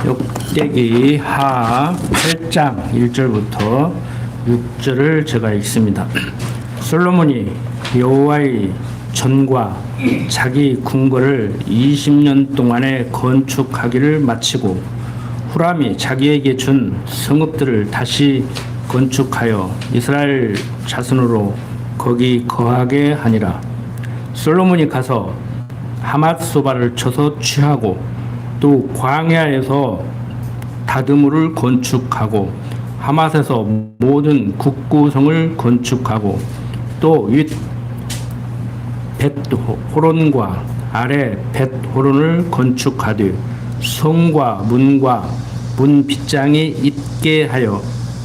역대기 하 8장 1절부터 6절을 제가 읽습니다. 솔로몬이 여호와의 전과 자기 궁궐을 20년 동안에 건축하기를 마치고 후람이 자기에게 준 성읍들을 다시 건축하여 이스라엘 자손으로 거기 거하게 하니라. 솔로몬이 가서 하맛소바를 쳐서 취하고 또 광야에서 다드무를 건축하고 하맛에서 모든 국구성을 건축하고 또 윗 벳호론과 아래 벳호론을 건축하되 성과 문과 문 빗장이 있게 하여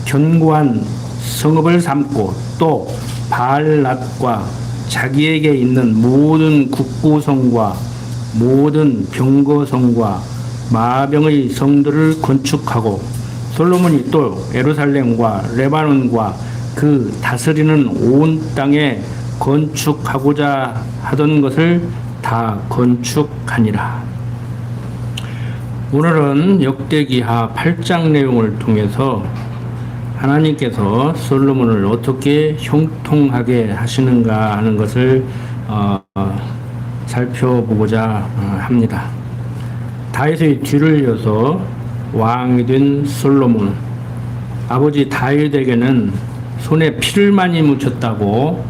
견고한 성읍을 삼고 또 바알랏과 자기에게 있는 모든 국구성과 모든 병거성과 마병의 성들을 건축하고 솔로몬이 또 예루살렘과 레바논과 그 다스리는 온 땅에 건축하고자 하던 것을 다 건축하니라. 오늘은 역대기하 8장 내용을 통해서 하나님께서 솔로몬을 어떻게 형통하게 하시는가 하는 것을 살펴보고자 합니다. 다윗의 뒤를 이어서 왕이 된 솔로몬, 아버지 다윗에게는 손에 피를 많이 묻혔다고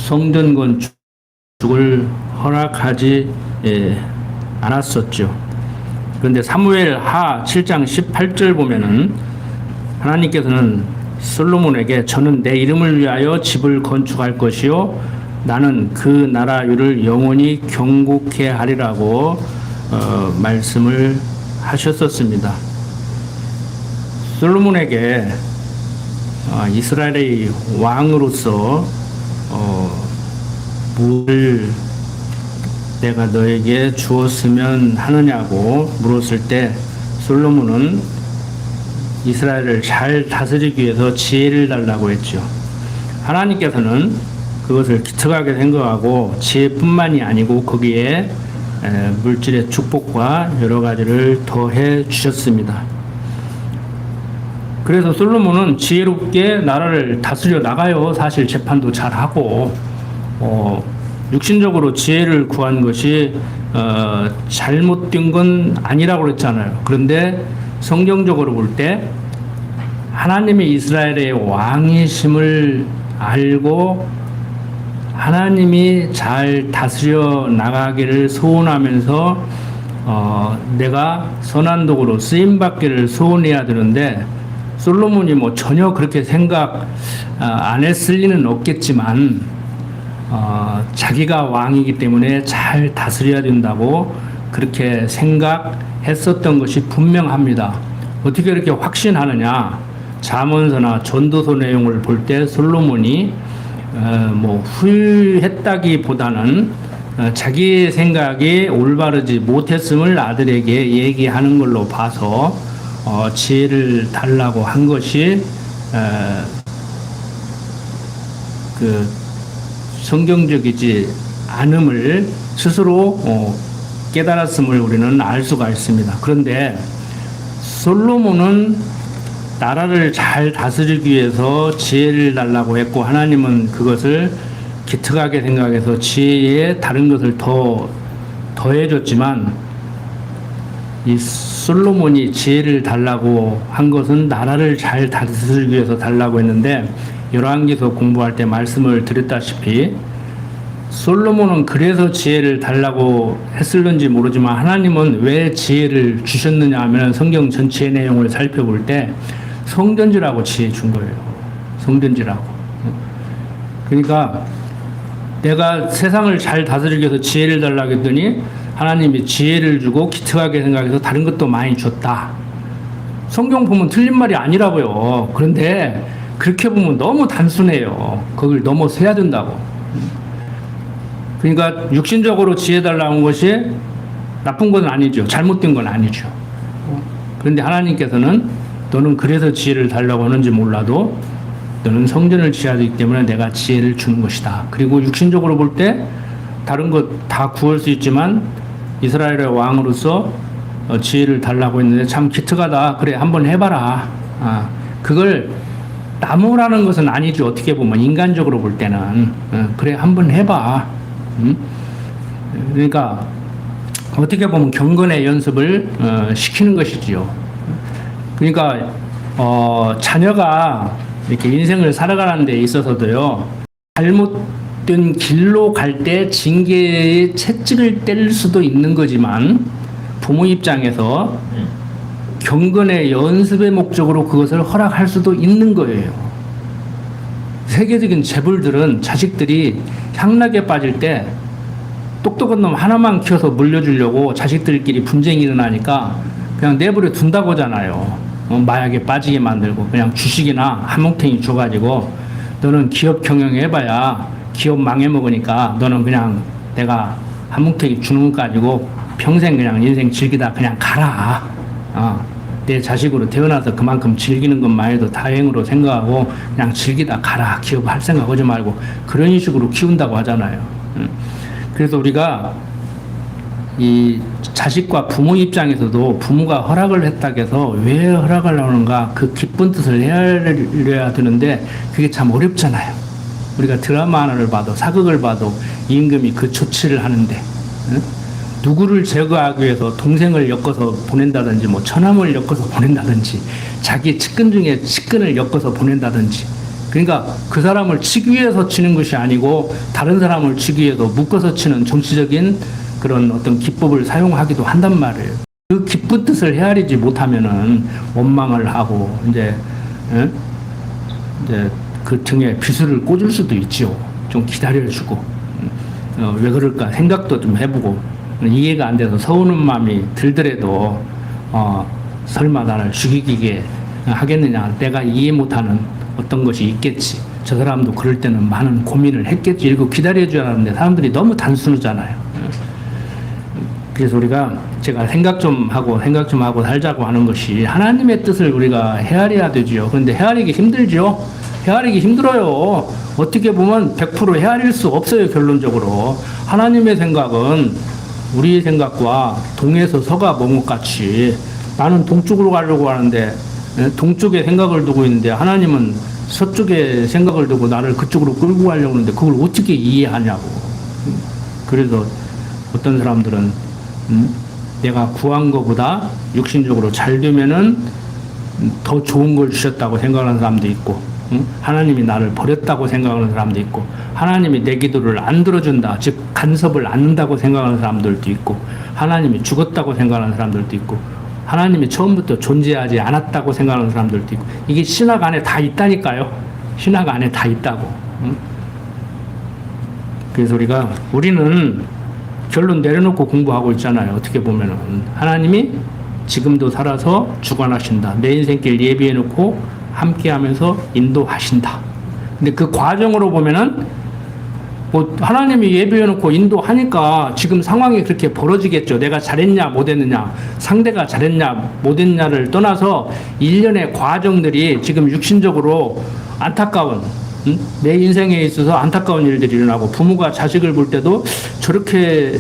성전 건축을 허락하지 않았었죠. 그런데 사무엘 하 7장 18절 보면은 하나님께서는 솔로몬에게 저는 내 이름을 위하여 집을 건축할 것이요 나는 그 나라를 영원히 경고케 하리라고 말씀을 하셨었습니다. 솔로몬에게 이스라엘의 왕으로서 뭘 내가 너에게 주었으면 하느냐고 물었을 때 솔로몬은 이스라엘을 잘 다스리기 위해서 지혜를 달라고 했죠. 하나님께서는 그것을 기특하게 생각하고 지혜뿐만이 아니고 거기에 물질의 축복과 여러 가지를 더해 주셨습니다. 그래서 솔로몬은 지혜롭게 나라를 다스려 나가요. 사실 재판도 잘하고 육신적으로 지혜를 구한 것이 잘못된 건 아니라고 그랬잖아요. 그런데 성경적으로 볼 때 하나님이 이스라엘의 왕이심을 알고 하나님이 잘 다스려 나가기를 소원하면서 내가 선한 도구로 쓰임받기를 소원해야 되는데 솔로몬이 뭐 전혀 그렇게 생각 안 했을 리는 없겠지만 자기가 왕이기 때문에 잘 다스려야 된다고 그렇게 생각했었던 것이 분명합니다. 어떻게 그렇게 확신하느냐? 잠언서나 전도서 내용을 볼 때 솔로몬이 후회했다기보다는 자기의 생각이 올바르지 못했음을 아들에게 얘기하는 걸로 봐서 지혜를 달라고 한 것이 그 성경적이지 않음을 스스로 깨달았음을 우리는 알 수가 있습니다. 그런데 솔로몬은 나라를 잘 다스리기 위해서 지혜를 달라고 했고 하나님은 그것을 기특하게 생각해서 지혜에 다른 것을 더해줬지만 이 솔로몬이 지혜를 달라고 한 것은 나라를 잘 다스리기 위해서 달라고 했는데 열왕기서 공부할 때 말씀을 드렸다시피 솔로몬은 그래서 지혜를 달라고 했을는지 모르지만 하나님은 왜 지혜를 주셨느냐 하면 성경 전체의 내용을 살펴볼 때 성전지라고 지혜 준 거예요. 성전지라고. 그러니까 내가 세상을 잘 다스리기 위해서 지혜를 달라고 했더니 하나님이 지혜를 주고 기특하게 생각해서 다른 것도 많이 줬다. 성경 보면 틀린 말이 아니라고요. 그런데 그렇게 보면 너무 단순해요. 그걸 넘어서야 된다고. 그러니까 육신적으로 지혜 달라는 것이 나쁜 건 아니죠. 잘못된 건 아니죠. 그런데 하나님께서는 너는 그래서 지혜를 달라고 하는지 몰라도 너는 성전을 지어야 되기 때문에 내가 지혜를 주는 것이다. 그리고 육신적으로 볼 때 다른 것 다 구할 수 있지만 이스라엘의 왕으로서 지혜를 달라고 했는데 참 기특하다. 그래, 한번 해봐라. 그걸 나무라는 것은 아니죠. 어떻게 보면 인간적으로 볼 때는 그래, 한번 해봐. 그러니까 어떻게 보면 경건의 연습을 시키는 것이지요. 그러니까 자녀가 이렇게 인생을 살아가는 데 있어서도요, 잘못된 길로 갈 때 징계의 채찍을 때릴 수도 있는 거지만 부모 입장에서 경건의 연습의 목적으로 그것을 허락할 수도 있는 거예요. 세계적인 재벌들은 자식들이 향락에 빠질 때 똑똑한 놈 하나만 키워서 물려주려고 자식들끼리 분쟁이 일어나니까 그냥 내버려 둔다고 하잖아요. 마약에 빠지게 만들고 그냥 주식이나 한 뭉탱이 줘가지고 너는 기업 경영해봐야 기업 망해먹으니까 너는 그냥 내가 한 뭉탱이 주는 것 가지고 평생 그냥 인생 즐기다 그냥 가라. 내 자식으로 태어나서 그만큼 즐기는 것만 해도 다행으로 생각하고 그냥 즐기다 가라. 기업 할 생각 하지 말고 그런 식으로 키운다고 하잖아요. 그래서 우리가 이 자식과 부모 입장에서도 부모가 허락을 했다고 해서 왜 허락을 하는가 그 기쁜 뜻을 헤아려야 되는데 그게 참 어렵잖아요. 우리가 드라마 하나를 봐도 사극을 봐도 임금이 그 조치를 하는데 누구를 제거하기 위해서 동생을 엮어서 보낸다든지 뭐 처남을 엮어서 보낸다든지 자기 측근 중에 측근을 엮어서 보낸다든지 그러니까 그 사람을 치기 위해서 치는 것이 아니고 다른 사람을 치기 위해서 묶어서 치는 정치적인 그런 어떤 기법을 사용하기도 한단 말이에요. 그 기쁜 뜻을 헤아리지 못하면은 원망을 하고 이제 그 등에 비수를 꽂을 수도 있죠. 좀 기다려주고 왜 그럴까 생각도 좀 해보고 이해가 안 돼서 서우는 마음이 들더라도 설마 나를 죽이게 하겠느냐 내가 이해 못하는 어떤 것이 있겠지. 저 사람도 그럴 때는 많은 고민을 했겠지. 이러고 기다려줘야 하는데 사람들이 너무 단순하잖아요. 그래서 우리가 제가 생각 좀 하고 살자고 하는 것이 하나님의 뜻을 우리가 헤아려야 되지요. 그런데 헤아리기 힘들죠. 헤아리기 힘들어요. 어떻게 보면 100% 헤아릴 수 없어요. 결론적으로 하나님의 생각은 우리의 생각과 동에서 서가 먼 것 같이 나는 동쪽으로 가려고 하는데 동쪽에 생각을 두고 있는데 하나님은 서쪽에 생각을 두고 나를 그쪽으로 끌고 가려고 하는데 그걸 어떻게 이해하냐고. 그래서 어떤 사람들은 내가 구한 것보다 육신적으로 잘 되면은 더 좋은 걸 주셨다고 생각하는 사람도 있고 하나님이 나를 버렸다고 생각하는 사람도 있고 하나님이 내 기도를 안 들어준다 즉 간섭을 않는다고 생각하는 사람들도 있고 하나님이 죽었다고 생각하는 사람들도 있고 하나님이 처음부터 존재하지 않았다고 생각하는 사람들도 있고 이게 신학 안에 다 있다니까요. 신학 안에 다 있다고. 그래서 우리는 결론 내려놓고 공부하고 있잖아요. 어떻게 보면은 하나님이 지금도 살아서 주관하신다. 내 인생길 예비해놓고 함께하면서 인도하신다. 근데 그 과정으로 보면은 뭐 하나님이 예비해놓고 인도하니까 지금 상황이 그렇게 벌어지겠죠. 내가 잘했냐 못했느냐 상대가 잘했냐 못했냐를 떠나서 일련의 과정들이 지금 육신적으로 안타까운 내 인생에 있어서 안타까운 일들이 일어나고 부모가 자식을 볼 때도 저렇게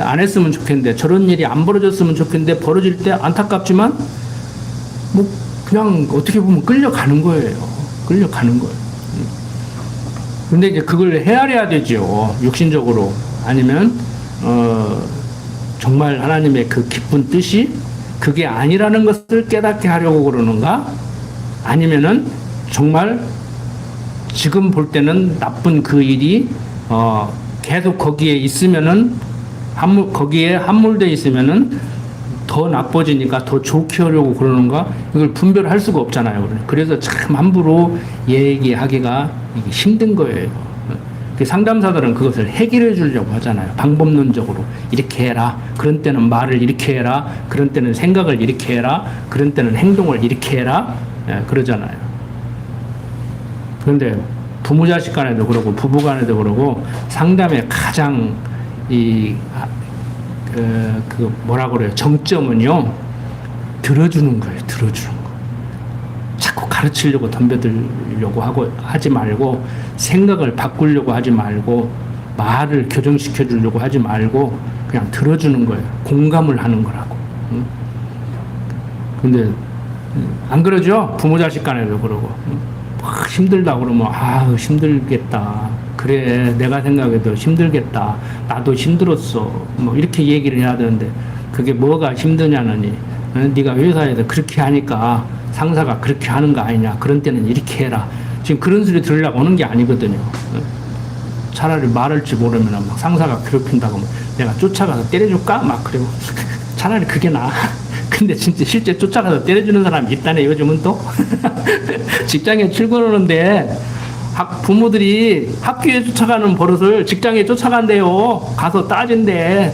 안 했으면 좋겠는데 저런 일이 안 벌어졌으면 좋겠는데 벌어질 때 안타깝지만 뭐 그냥 어떻게 보면 끌려가는 거예요. 끌려가는 거예요. 근데 이제 그걸 헤아려야 되죠. 육신적으로. 아니면 정말 하나님의 그 깊은 뜻이 그게 아니라는 것을 깨닫게 하려고 그러는가? 아니면은 정말 지금 볼 때는 나쁜 그 일이 계속 거기에 있으면은 거기에 함몰돼 있으면은 더 나빠지니까 더 좋게 하려고 그러는가? 이걸 분별할 수가 없잖아요. 그래서 참 함부로 얘기하기가 힘든 거예요. 그 상담사들은 그것을 해결해 주려고 하잖아요. 방법론적으로 이렇게 해라. 그런 때는 말을 이렇게 해라. 그런 때는 생각을 이렇게 해라. 그런 때는 행동을 이렇게 해라. 그러잖아요. 그런데 부모 자식 간에도 그러고 부부 간에도 그러고 상담의 가장 뭐라 그래요? 정점은요, 들어주는 거예요. 들어주는 거. 자꾸 가르치려고 덤벼들려고 하지 말고, 생각을 바꾸려고 하지 말고, 말을 교정시켜 주려고 하지 말고, 그냥 들어주는 거예요. 공감을 하는 거라고. 응? 근데 안 그러죠? 부모 자식 간에도 그러고 막 힘들다 그러면 힘들겠다. 그래 내가 생각해도 힘들겠다. 나도 힘들었어. 뭐 이렇게 얘기를 해야 되는데 그게 뭐가 힘드냐느니 네가 회사에서 그렇게 하니까 상사가 그렇게 하는 거 아니냐. 그런 때는 이렇게 해라. 지금 그런 소리 들으려고 오는 게 아니거든요. 차라리 말할 줄 모르면 막 상사가 괴롭힌다고 하면 내가 쫓아가서 때려줄까? 막 그리고 차라리 그게 나아. 근데 진짜 실제 쫓아가서 때려주는 사람이 있다네 요즘은 또. 직장에 출근하는데 부모들이 학교에 쫓아가는 버릇을 직장에 쫓아간대요. 가서 따진대.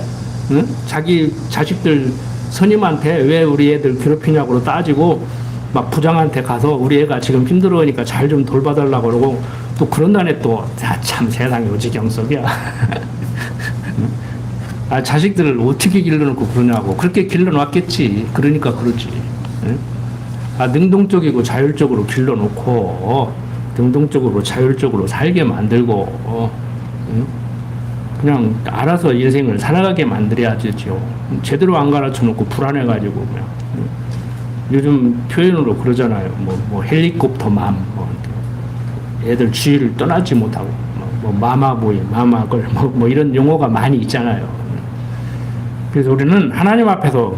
응? 자기 자식들 선임한테 왜 우리 애들 괴롭히냐고 따지고 막 부장한테 가서 우리 애가 지금 힘들어하니까 잘 좀 돌봐달라고 그러고 또 그런 다음에 또 참 세상에 오지경석이야. 자식들을 어떻게 길러놓고 그러냐고. 그렇게 길러놨겠지. 그러니까 그러지. 능동적이고 자율적으로 길러놓고 능동적으로 자율적으로 살게 만들고 그냥 알아서 인생을 살아가게 만들어야죠. 제대로 안 가르쳐놓고 불안해가지고 그냥 요즘 표현으로 그러잖아요. 뭐 헬리콥터 맘, 애들 주위를 떠나지 못하고 뭐 마마보이, 마마걸 뭐 이런 용어가 많이 있잖아요. 그래서 우리는 하나님 앞에서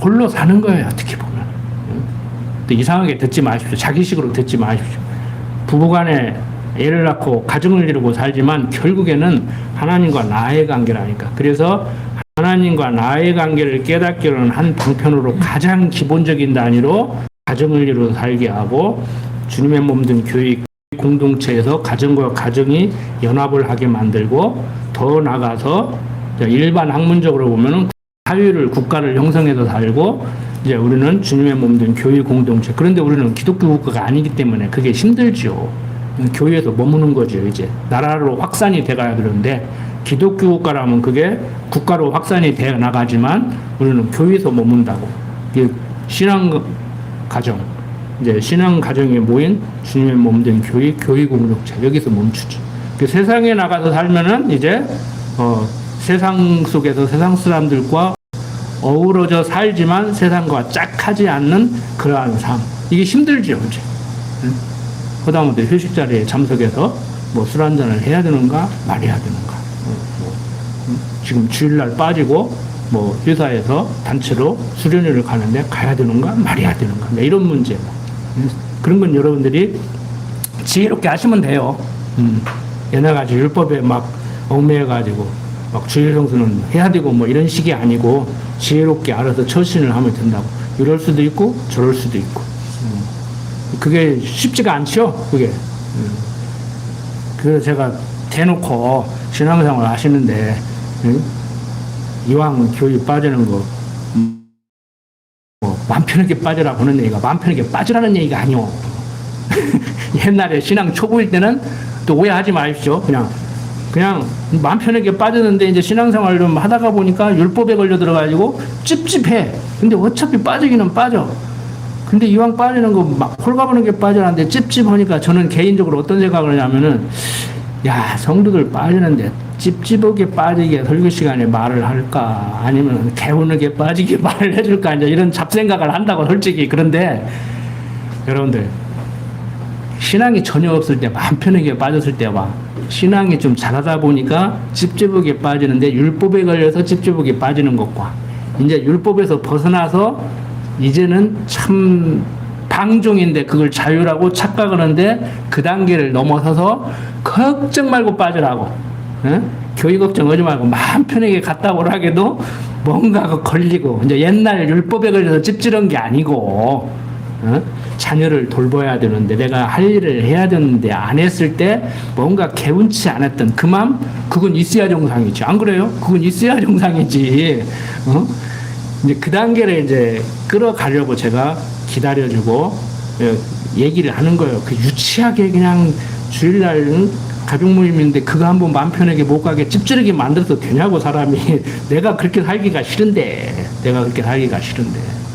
홀로 사는 거예요. 어떻게 보면 또 이상하게 듣지 마십시오. 자기식으로 듣지 마십시오. 부부간에 애를 낳고 가정을 이루고 살지만 결국에는 하나님과 나의 관계라니까. 그래서 하나님과 나의 관계를 깨닫기로는 한 방편으로 가장 기본적인 단위로 가정을 이루어 살게 하고 주님의 몸된 교회 공동체에서 가정과 가정이 연합을 하게 만들고 더 나아가서 일반 학문적으로 보면은 사회를 국가를 형성해서 살고 이제 우리는 주님의 몸된 교회 공동체. 그런데 우리는 기독교 국가가 아니기 때문에 그게 힘들죠. 교회에서 머무는 거죠. 이제 나라로 확산이 돼가야 되는데 기독교 국가라면 그게 국가로 확산이 돼 나가지만 우리는 교회에서 머문다고. 신앙 가정, 이제 신앙 가정에 모인 주님의 몸된 교회 공동체 여기서 멈추죠. 세상에 나가서 살면은 이제 세상 속에서 세상 사람들과 어우러져 살지만 세상과 짝하지 않는 그러한 삶. 이게 힘들죠, 이제. 그다음부터 회식 자리에 참석해서 뭐 술 한잔을 해야 되는가 말해야 되는가. 지금 주일날 빠지고 뭐 회사에서 단체로 수련회를 가는데 가야 되는가 말해야 되는가. 이런 문제. 그런 건 여러분들이 지혜롭게 하시면 돼요. 얘네가지고 율법에 막 얽매여가지고 막 주일 성수는 해야 되고 뭐 이런 식이 아니고 지혜롭게 알아서 처신을 하면 된다고. 이럴 수도 있고 저럴 수도 있고. 그게 쉽지가 않죠. 그게. 그래서 제가 대놓고 신앙생활을 하시는데 이왕 교회 빠지는 거 맘 편하게 빠지라고 하는 얘기가 맘 편하게 빠지라는 얘기가 아니오. 옛날에 신앙 초보일 때는 또 오해하지 마십시오. 그냥 맘 편하게 빠졌는데 이제 신앙생활 좀 하다가 보니까 율법에 걸려 들어가지고 찝찝해. 근데 어차피 빠지기는 빠져. 근데 이왕 빠지는 거 막 홀가분하게 빠져나는데 찝찝하니까 저는 개인적으로 어떤 생각을 하냐면은 야, 성도들 빠지는데 찝찝하게 빠지게 설교 시간에 말을 할까? 아니면 개운하게 빠지게 말을 해줄까? 이제 이런 잡생각을 한다고 솔직히. 그런데 여러분들, 신앙이 전혀 없을 때, 마음 편하게 빠졌을 때 봐. 신앙이 좀 잘하다 보니까 찝찝하게 빠지는데 율법에 걸려서 찝찝하게 빠지는 것과 이제 율법에서 벗어나서 이제는 참 방종인데 그걸 자유라고 착각하는데 그 단계를 넘어서서 걱정 말고 빠지라고. 교회 걱정하지 말고 마음 편하게 갔다 오라게도 뭔가가 걸리고 이제 옛날 율법에 걸려서 찝찝한 게 아니고 자녀를 돌봐야 되는데 내가 할 일을 해야 되는데 안 했을 때 뭔가 개운치 않았던 그 마음 그건 있어야 정상이지. 안 그래요? 그건 있어야 정상이지. 이제 그 단계를 이제 끌어가려고 제가 기다려주고 얘기를 하는 거예요. 그 유치하게 그냥 주일날 가족 모임인데 그거 한번 마음 편하게 못 가게 찝찝하게 만들어도 되냐고 사람이. 내가 그렇게 살기가 싫은데.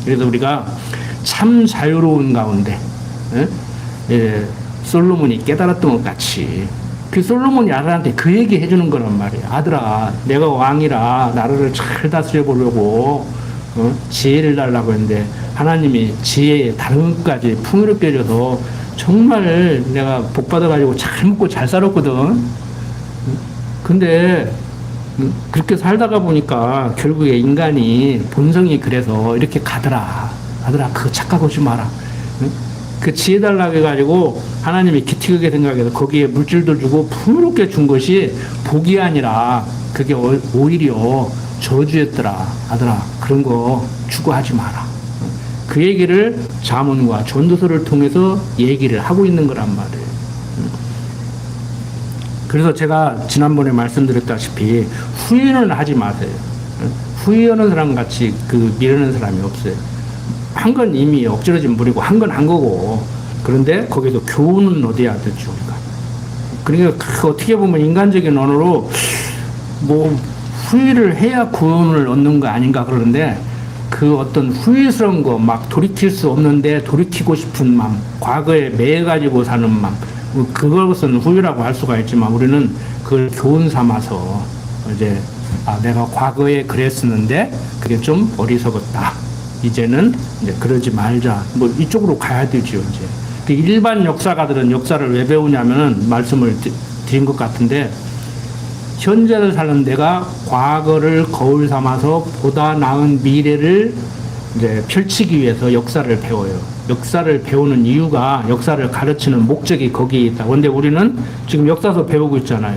그래서 우리가 참 자유로운 가운데 솔로몬이 깨달았던 것 같이 그 솔로몬이 아들한테 그 얘기 해주는 거란 말이에요. 아들아, 내가 왕이라 나라를 잘 다스려 보려고 지혜를 달라고 했는데 하나님이 지혜에 다른 것까지 풍요롭게 해줘서 정말 내가 복 받아가지고 잘 먹고 잘 살았거든. 근데 그렇게 살다가 보니까 결국에 인간이 본성이 그래서 이렇게 가더라. 그거 착각하지 마라. 그 지혜 달라고 해가지고 하나님이 기특하게 생각해서 거기에 물질도 주고 풍요롭게 준 것이 복이 아니라 그게 오히려 저주였더라. 아들아, 그런 거 추구하지 마라. 그 얘기를 잠언과 전도서를 통해서 얘기를 하고 있는 거란 말이에요. 그래서 제가 지난번에 말씀드렸다시피 후회는 하지 마세요. 후회하는 사람 같이 미루는 사람이 없어요. 한 건 이미 엎질러진 물이고 한 건 한 거고, 그런데 거기서 교훈은 얻어야 되죠, 우리가. 그러니까 어떻게 보면 인간적인 언어로 뭐 후회를 해야 구원을 얻는 거 아닌가 그러는데, 그 어떤 후회스러운 거 막 돌이킬 수 없는데 돌이키고 싶은 마음, 과거에 매가지고 사는 마음, 그것은 후회라고 할 수가 있지만 우리는 그걸 교훈 삼아서 이제 내가 과거에 그랬었는데 그게 좀 어리석었다. 이제는 이제 그러지 말자. 뭐 이쪽으로 가야 되죠, 이제. 그 일반 역사가들은 역사를 왜 배우냐면은 말씀을 드린 것 같은데, 현재를 사는 내가 과거를 거울 삼아서 보다 나은 미래를 이제 펼치기 위해서 역사를 배워요. 역사를 배우는 이유가 역사를 가르치는 목적이 거기에 있다. 그런데 우리는 지금 역사서 배우고 있잖아요.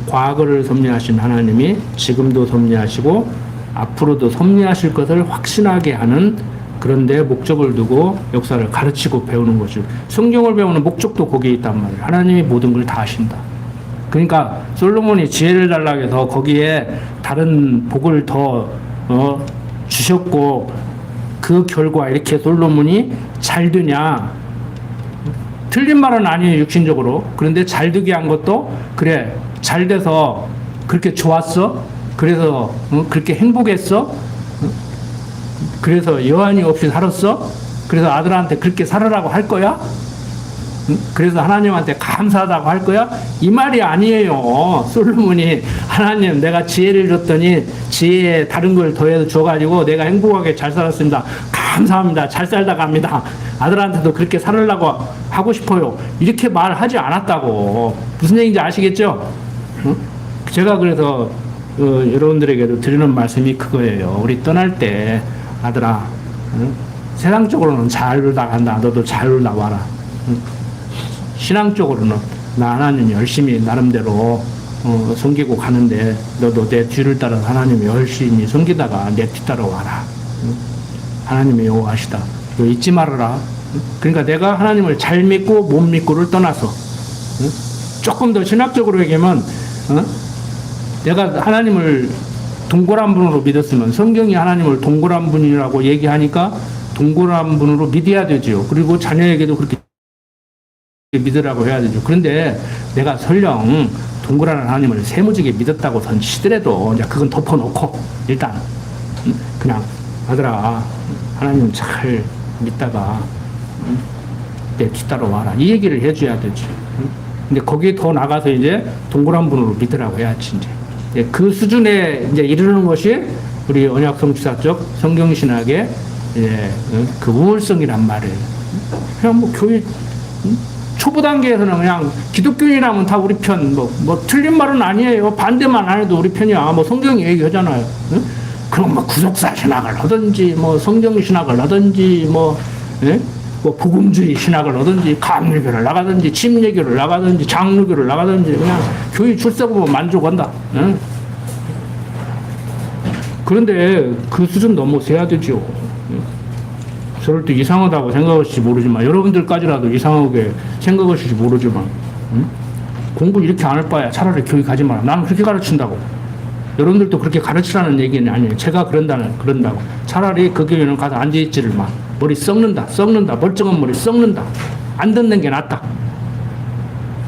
과거를 섭리하신 하나님이 지금도 섭리하시고 앞으로도 섭리하실 것을 확신하게 하는, 그런데 목적을 두고 역사를 가르치고 배우는 거죠. 성경을 배우는 목적도 거기에 있단 말이에요. 하나님이 모든 걸 다 아신다. 그러니까 솔로몬이 지혜를 달라고 해서 거기에 다른 복을 더 주셨고, 그 결과 이렇게 솔로몬이 잘 되냐? 틀린 말은 아니에요, 육신적으로. 그런데 잘 되게 한 것도, 그래, 잘 돼서 그렇게 좋았어? 그래서 그렇게 행복했어? 그래서 여한이 없이 살았어? 그래서 아들한테 그렇게 살으라고 할 거야? 그래서 하나님한테 감사하다고 할 거야? 이 말이 아니에요. 솔로몬이 하나님, 내가 지혜를 줬더니 지혜에 다른 걸 더해서 줘가지고 내가 행복하게 잘 살았습니다. 감사합니다. 잘 살다 갑니다. 아들한테도 그렇게 살으려고 하고 싶어요. 이렇게 말하지 않았다고. 무슨 얘기인지 아시겠죠? 제가 그래서 여러분들에게도 드리는 말씀이 그거예요. 우리 떠날 때 아들아, 세상적으로는 잘 놀다 간다. 너도 잘 놀다 와라. 신앙적으로는 나 하나님 열심히 나름대로 섬기고 가는데 너도 내 뒤를 따라서 하나님 열심히 섬기다가 내 뒤 따라와라. 하나님이 여호와시다. 너 잊지 말아라. 그러니까 내가 하나님을 잘 믿고 못 믿고를 떠나서 조금 더 신학적으로 얘기하면 내가 하나님을 동일한 분으로 믿었으면, 성경이 하나님을 동일한 분이라고 얘기하니까 동일한 분으로 믿어야 되죠. 그리고 자녀에게도 그렇게 믿으라고 해야 되죠. 그런데 내가 설령 동그란 하나님을 세무지게 믿었다고 치더라도 이제 그건 덮어놓고 일단 그냥 아들아, 하나님 잘 믿다가 내 뒤따라 와라, 이 얘기를 해줘야 되지. 근데 거기에 더 나가서 이제 동그란 분으로 믿으라고 해야지. 이제 그 수준에 이제 이르는 것이 우리 언약 성취사적 성경신학의 이제 그 우월성이란 말이에요. 그냥 뭐 교회 초보 단계에서는 그냥 기독교인이라면 다 우리 편, 뭐 틀린 말은 아니에요. 반대만 안 해도 우리 편이야. 뭐 성경이 얘기하잖아요. 응? 그럼 뭐 구속사 신학을 하든지, 뭐 성경 신학을 하든지, 뭐 복음주의 신학을 하든지, 감리교를 나가든지, 침례교를 나가든지, 장로교를 나가든지, 그냥 교회 출석으로 만족한다. 응? 그런데 그 수준 넘어서야 되죠. 저럴 때 이상하다고 생각하실지 모르지만, 여러분들까지라도 이상하게 생각하실지 모르지만, 공부 이렇게 안 할 바야 차라리 교회 가지 마라. 나는 그렇게 가르친다고. 여러분들도 그렇게 가르치라는 얘기는 아니에요. 제가 그런다고. 차라리 그 교회는 가서 앉아있지를 마. 머리 썩는다. 멀쩡한 머리 썩는다. 안 듣는 게 낫다.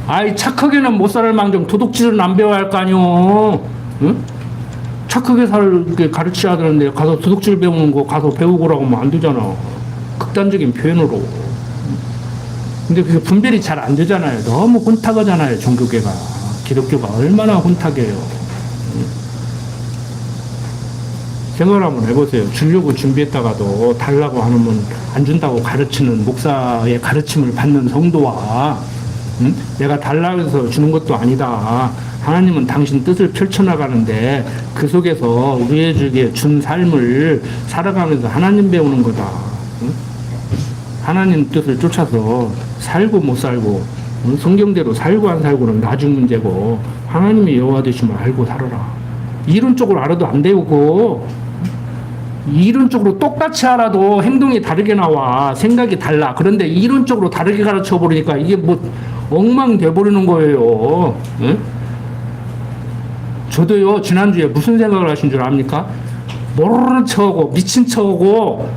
아이, 착하게는 못 살 망정 도둑질은 안 배워야 할 거 아니오. 응? 착하게 살게 가르쳐야 되는데 가서 도둑질 배우는 거 가서 배우고라고 하면 안 되잖아. 극단적인 표현으로. 근데 그게 분별이 잘 안 되잖아요. 너무 혼탁하잖아요, 종교계가. 기독교가 얼마나 혼탁해요. 생각을 한번 해보세요. 주려고 준비했다가도 달라고 하면 안 준다고 가르치는 목사의 가르침을 받는 성도와, 응? 내가 달라고 해서 주는 것도 아니다. 하나님은 당신 뜻을 펼쳐나가는데 그 속에서 우리에게 준 삶을 살아가면서 하나님 배우는 거다. 응? 하나님 뜻을 쫓아서 살고 못 살고, 응? 성경대로 살고 안 살고는 나중 문제고, 하나님이 여호와 되심을 알고 살아라. 이론적으로 알아도 안 되고, 이론적으로 똑같이 알아도 행동이 다르게 나와. 생각이 달라. 그런데 이론적으로 다르게 가르쳐 버리니까 이게 뭐 엉망돼 버리는 거예요. 응? 저도요, 지난주에 무슨 생각을 하신 줄 압니까? 모르는 척하고 미친 척하고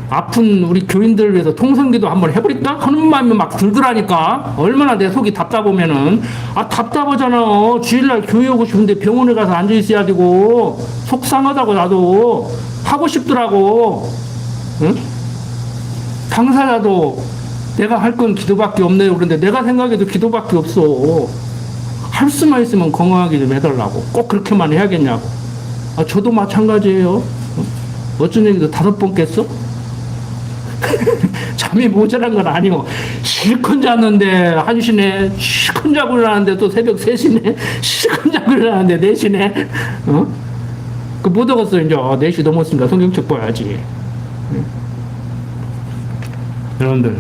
아픈 우리 교인들을 위해서 통성기도 한번 해버릴까 하는 마음이 막 들더라니까. 얼마나 내 속이 답답하면은, 답답하잖아. 주일날 교회 오고 싶은데 병원에 가서 앉아 있어야 되고, 속상하다고. 나도 하고 싶더라고. 응? 당사자도 내가 할 건 기도밖에 없네요. 그런데 내가 생각해도 기도밖에 없어. 할 수만 있으면 건강하게 좀 해달라고. 꼭 그렇게만 해야겠냐고. 저도 마찬가지예요. 어쩐 얘기도 5번 깼어? 잠이 모자란 건 아니고, 실컷 잤는데 1시네, 실컷 자고 일어나는데 또 새벽 3시네, 실컷 자고 일어나는데 4시네, 못 얻었어. 이제 4시 넘었으니까 성경책 봐야지. 여러분들,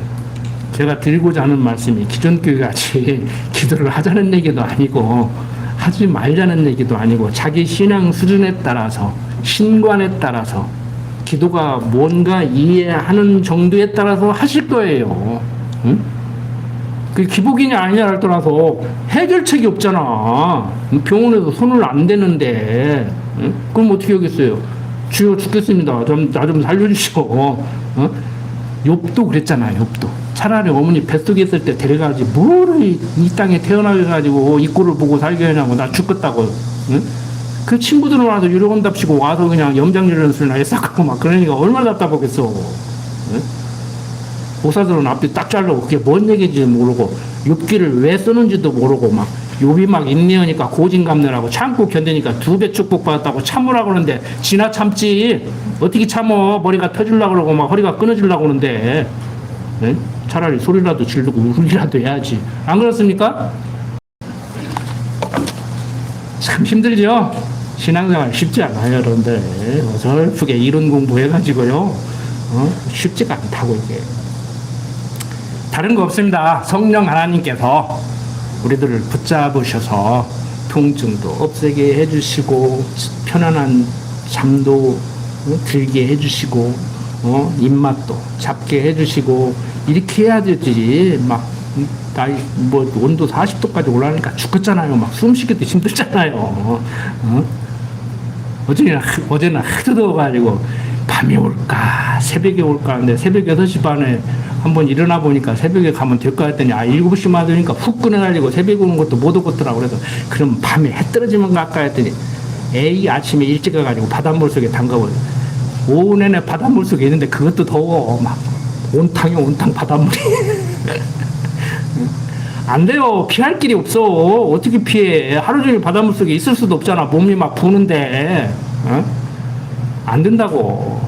제가 드리고자 하는 말씀이 기존교회 같이 기도를 하자는 얘기도 아니고, 하지 말자는 얘기도 아니고, 자기 신앙 수준에 따라서, 신관에 따라서, 기도가 뭔가 이해하는 정도에 따라서 하실 거예요. 응? 그 기복이냐 아니냐를 떠나서 해결책이 없잖아. 병원에서 손을 안 대는데, 응? 그럼 어떻게 하겠어요? 주여 죽겠습니다. 나 좀 살려주시오. 어? 욥도 그랬잖아요. 욥도. 차라리 어머니 뱃속에 있을 때 데려가지 뭘 이 땅에 태어나게 가지고 이 꼴을 보고 살게 하냐고. 나 죽겠다고. 응? 그 친구들은 와서 유료원답시고 와서 그냥 염장지르는 소리나 애싹하고 막 그러니까 얼마나 답답하겠어. 응? 보사들은 앞뒤 딱 자르고 그게 뭔 얘기인지 모르고 욥기를 왜 쓰는지도 모르고 막 욥이 막 인내하니까 고진감래라고 참고 견디니까 2배 축복받았다고 참으라고 그러는데 지나 참지. 어떻게 참어. 머리가 터지려고 그러고 막 허리가 끊어지려고 그러는데. 응? 차라리 소리라도 지르고 울기라도 해야지. 안 그렇습니까? 참 힘들죠? 신앙생활 쉽지 않아요, 여러분들. 어설프게 이론 공부해가지고요. 쉽지가 않다고, 이게. 다른 거 없습니다. 성령 하나님께서 우리들을 붙잡으셔서 통증도 없애게 해주시고, 편안한 잠도 들게 해주시고, 입맛도 잡게 해주시고, 이렇게 해야 되지. 막, 나이, 온도 40도까지 올라가니까 죽겠잖아요. 막 숨 쉬기도 힘들잖아요. 어제는 하도 더워가지고, 밤이 올까, 새벽에 올까 하는데, 새벽 6시 반에 한번 일어나 보니까 새벽에 가면 될까 했더니, 7시만 되니까 훅 끊어가지고 새벽에 오는 것도 못 오겠더라고. 그래서, 그럼 밤에 해 떨어지면 갈까 했더니, 에이, 아침에 일찍 가가지고 바닷물 속에 담가버려. 오후 내내 바닷물 속에 있는데 그것도 더워. 막, 온탕 바닷물이. 안 돼요. 피할 길이 없어. 어떻게 피해? 하루 종일 바닷물 속에 있을 수도 없잖아. 몸이 막 부는데. 안 된다고.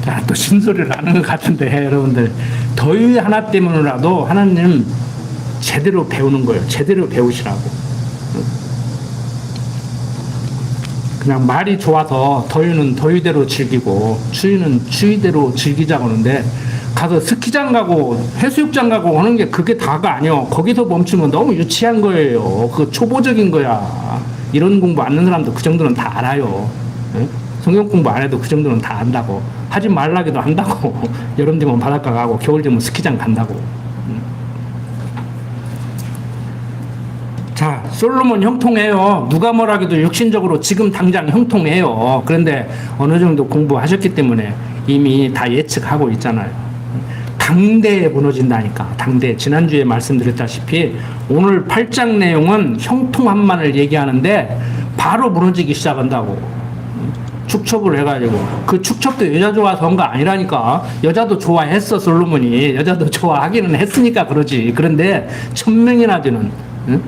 자, 또 신소리를 하는 것 같은데, 여러분들. 더위 하나 때문이라도 하나님 제대로 배우는 거예요. 제대로 배우시라고. 그냥 말이 좋아서 더위는 더위대로 즐기고 추위는 추위대로 즐기자고 하는데, 가서 스키장 가고 해수욕장 가고 하는 게 그게 다가 아니요. 거기서 멈추면 너무 유치한 거예요. 그거 초보적인 거야. 이런 공부 안 하는 사람도 그 정도는 다 알아요. 응? 성경 공부 안 해도 그 정도는 다 안다고. 하지 말라기도 한다고. 여름 되면 바닷가 가고 겨울 되면 스키장 간다고. 자, 솔로몬 형통해요. 누가 뭐라기도 육신적으로 지금 당장 형통해요. 그런데 어느 정도 공부하셨기 때문에 이미 다 예측하고 있잖아요. 당대에 무너진다니까. 당대. 지난주에 말씀드렸다시피 오늘 8장 내용은 형통함만을 얘기하는데 바로 무너지기 시작한다고. 축첩을 해가지고. 그 축첩도 여자 좋아서 한 거 아니라니까. 여자도 좋아했어, 솔로몬이. 여자도 좋아하기는 했으니까 그러지. 그런데 1000명이나 되는, 응?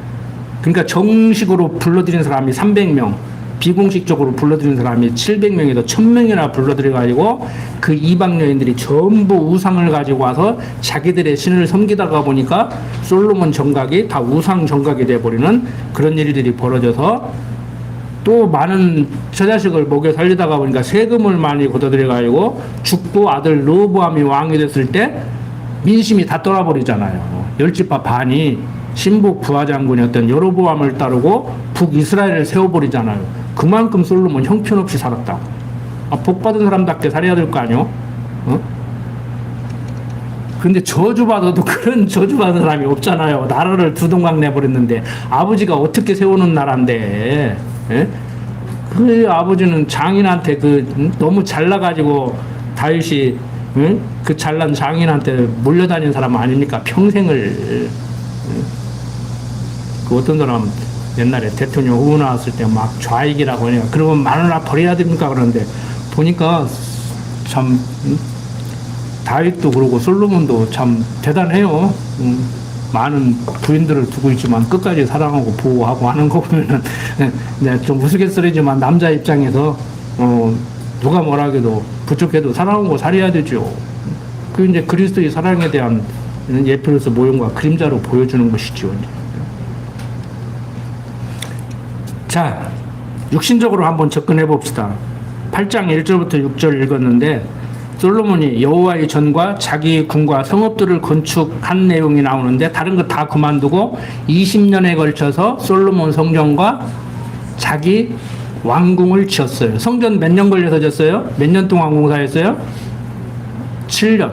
그러니까 정식으로 불러들인 사람이 300명, 비공식적으로 불러들인 사람이 700명에서 1000명이나 불러들여가지고 그 이방 여인들이 전부 우상을 가지고 와서 자기들의 신을 섬기다가 보니까 솔로몬 정각이 다 우상 정각이 돼버리는 그런 일들이 벌어져서, 또 많은 처자식을 먹여 살리다가 보니까 세금을 많이 걷어들여가지고 죽고 아들 르호보암이 왕이 됐을 때 민심이 다 떠나버리잖아요. 열지파 반이 신복 부하장군이었던 여로보암을 따르고 북이스라엘을 세워버리잖아요. 그만큼 솔로몬 형편없이 살았다고. 복받은 사람답게 살아야 될 거 아니요? 근데 저주받아도 그런 저주받은 사람이 없잖아요. 나라를 두동강 내버렸는데 아버지가 어떻게 세우는 나라인데, 예? 그 아버지는 장인한테 너무 잘나가지고 다윗이, 예? 그 잘난 장인한테 몰려다닌 사람 아닙니까? 평생을. 그 어떤 사람 옛날에 대통령 후보 나왔을 때 막 좌익이라고 하니까 그러면 마누라 버려야 됩니까? 그러는데 보니까 참, 다윗도 그러고 솔로몬도 참 대단해요. 많은 부인들을 두고 있지만 끝까지 사랑하고 보호하고 하는 거 보면은 좀 우스갯소리지만 남자 입장에서 누가 뭐라 해도 부족해도 사랑하고 살아야 되죠. 그 이제 그리스도의 사랑에 대한 예표로서 모형과 그림자로 보여주는 것이죠. 자, 육신적으로 한번 접근해 봅시다. 8장 1절부터 6절 읽었는데 솔로몬이 여호와의 전과 자기 궁과 성읍들을 건축한 내용이 나오는데 다른 거 다 그만두고 20년에 걸쳐서 솔로몬 성전과 자기 왕궁을 지었어요. 성전 몇 년 걸려서 지었어요? 몇 년 동안 공사했어요? 7년.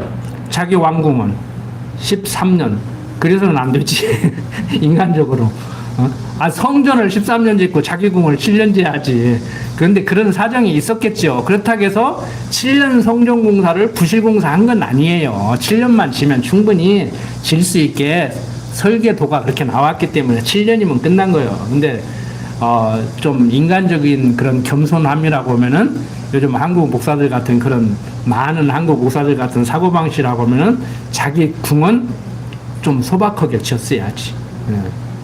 자기 왕궁은 13년. 그래서는 안 되지. 인간적으로. 성전을 13년 짓고 자기 궁을 7년 지어야지. 그런데 그런 사정이 있었겠죠. 그렇다고 해서 7년 성전 공사를 부실 공사한 건 아니에요. 7년만 지면 충분히 질 수 있게 설계도가 그렇게 나왔기 때문에 7년이면 끝난 거예요. 근데 좀 인간적인 그런 겸손함이라고 하면은 요즘 한국 목사들 같은 그런 많은 한국 목사들 같은 사고방식이라고 하면은 자기 궁은 좀 소박하게 지었어야지.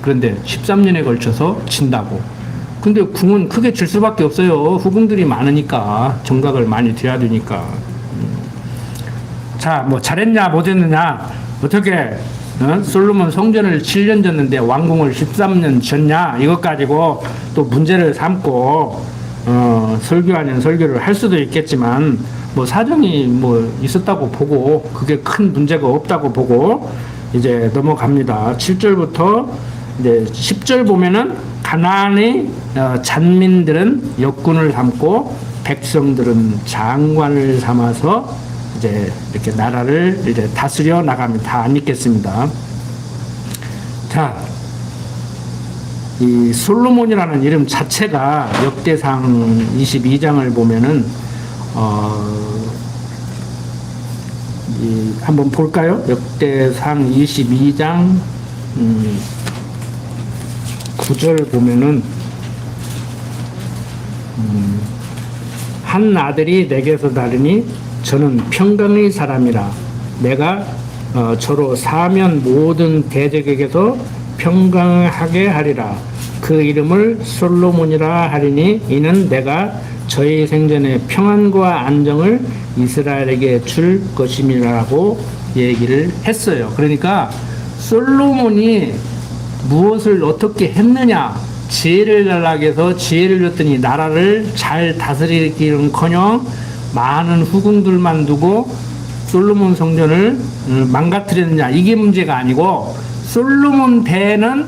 그런데 13년에 걸쳐서 진다고. 근데 궁은 크게 질 수밖에 없어요. 후궁들이 많으니까, 정각을 많이 드려야 되니까. 자, 뭐 잘했냐 못했느냐, 어떻게 솔로몬 성전을 7년 졌는데 왕궁을 13년 졌냐, 이것 가지고 또 문제를 삼고 설교 아닌 설교를 할 수도 있겠지만 뭐 사정이 뭐 있었다고 보고 그게 큰 문제가 없다고 보고 이제 넘어갑니다. 7절부터 이제 10절 보면은 가나안의 잔민들은 역군을 삼고 백성들은 장관을 삼아서 이제 이렇게 나라를 이제 다스려 나갑니다. 다 안 읽겠습니다. 자, 이 솔로몬이라는 이름 자체가 역대상 22장을 보면은 한번 볼까요? 역대상 22장 9절 보면은 한 아들이 내게서 다르니 저는 평강의 사람이라 내가 저로 사면 모든 대적에게서 평강하게 하리라. 그 이름을 솔로몬이라 하리니 이는 내가 저의 생전에 평안과 안정을 이스라엘에게 줄 것임이라고 얘기를 했어요. 그러니까 솔로몬이 무엇을 어떻게 했느냐, 지혜를 달라고 해서 지혜를 줬더니 나라를 잘 다스리기는커녕 많은 후궁들만 두고 솔로몬 성전을 망가뜨렸느냐, 이게 문제가 아니고 솔로몬 대는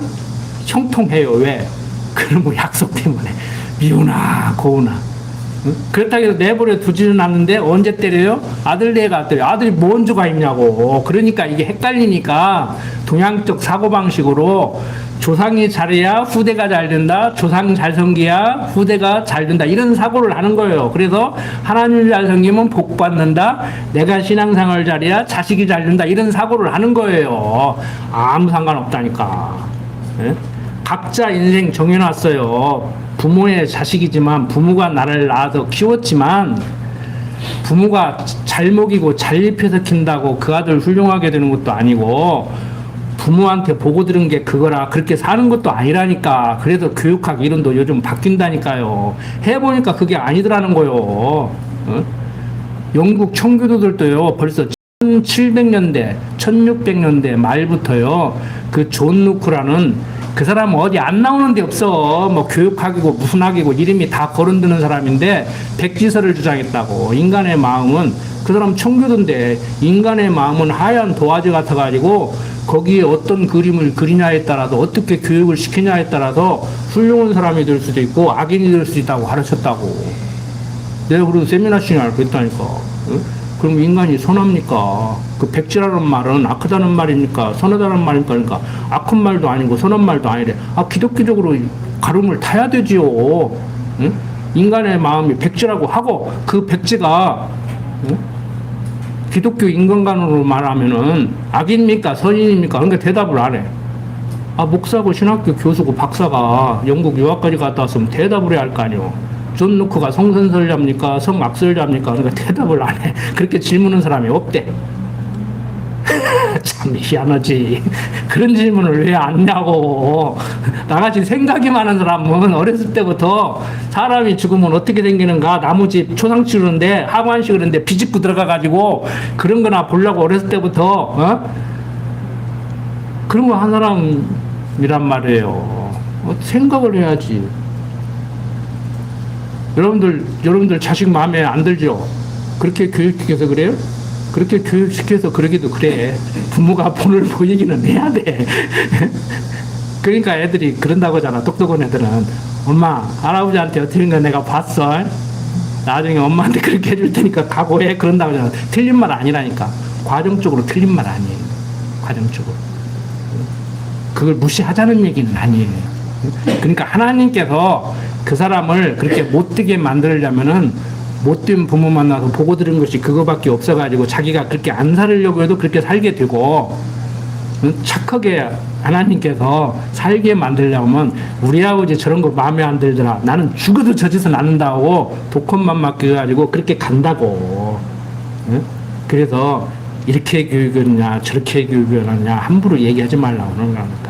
형통해요. 왜? 그런 약속 때문에 미우나 고우나. 그렇다고 해서 내버려 두지는 않는데 언제 때려요? 아들 내가 때려요. 아들이 뭔 죄가 있냐고. 그러니까 이게 헷갈리니까 동양적 사고방식으로 조상이 잘해야 후대가 잘 된다, 조상 잘 섬겨야 후대가 잘 된다, 이런 사고를 하는 거예요. 그래서 하나님을 잘 섬기면 복 받는다, 내가 신앙생활을 잘해야 자식이 잘 된다, 이런 사고를 하는 거예요. 아무 상관없다니까. 네? 각자 인생 정해놨어요. 부모의 자식이지만 부모가 나를 낳아서 키웠지만 부모가 잘 먹이고 잘 입혀서 킨다고 그 아들 훌륭하게 되는 것도 아니고 부모한테 보고 들은 게 그거라 그렇게 사는 것도 아니라니까. 그래서 교육학 이론도 요즘 바뀐다니까요. 해보니까 그게 아니더라는 거요. 어? 영국 청교도들도요 벌써 1700년대 1600년대 말부터요 그 존 루크라는 그 사람은 어디 안 나오는 데 없어. 뭐 교육학이고 무슨 학이고 이름이 다 거론드는 사람인데 백지설을 주장했다고. 인간의 마음은, 그 사람 청교도인데 인간의 마음은 하얀 도화지 같아가지고 거기에 어떤 그림을 그리냐에 따라서 어떻게 교육을 시키냐에 따라서 훌륭한 사람이 될 수도 있고 악인이 될 수도 있다고 가르쳤다고. 내가 그래도 세미나 시간을 그랬다니까. 응? 그럼 인간이 선합니까? 그 백지라는 말은 악하다는 말입니까? 선하다는 말입니까? 그러니까 악한 말도 아니고 선한 말도 아니래. 아, 기독교적으로 가름을 타야 되지요. 응? 인간의 마음이 백지라고 하고 그 백지가 응? 기독교 인간관으로 말하면은 악입니까? 선인입니까? 그러니까 대답을 안 해. 아, 목사고 신학교 교수고 박사가 영국 유학까지 갔다 왔으면 대답을 해야 할 거 아니오. 존 루크가 성선설자입니까? 성악설자입니까? 그러니까 대답을 안 해. 그렇게 질문하는 사람이 없대. 참 희한하지. 그런 질문을 왜 안냐고. 나같이 생각이 많은 사람은 어렸을 때부터 사람이 죽으면 어떻게 생기는가, 나무집 초상 치르는데 하관식 그런데 비집고 들어가가지고 그런 거나 보려고 어렸을 때부터 어? 그런 거 한 사람이란 말이에요. 생각을 해야지. 여러분들 자식 마음에 안 들죠? 그렇게 교육시켜서 그래요? 그렇게 교육시켜서 그러기도 그래. 부모가 본을 보이기는 해야 돼. 그러니까 애들이 그런다고 하잖아. 똑똑한 애들은. 엄마, 할아버지한테 어떻게 한 거 내가 봤어. 나중에 엄마한테 그렇게 해줄 테니까 각오해. 그런다고 하잖아. 틀린 말 아니라니까. 과정적으로 틀린 말 아니에요. 과정적으로. 그걸 무시하자는 얘기는 아니에요. 그러니까 하나님께서 그 사람을 그렇게 못되게 만들려면은 못된 부모 만나서 보고 들은 것이 그거밖에 없어가지고 자기가 그렇게 안 살려고 해도 그렇게 살게 되고, 착하게 하나님께서 살게 만들려면 우리 아버지 저런 거 마음에 안 들더라. 나는 죽어도 저 짓은 안 한다고 독헌만 맡겨가지고 그렇게 간다고. 그래서 이렇게 교육을 하냐 저렇게 교육을 하냐 함부로 얘기하지 말라고 그러는 겁니다.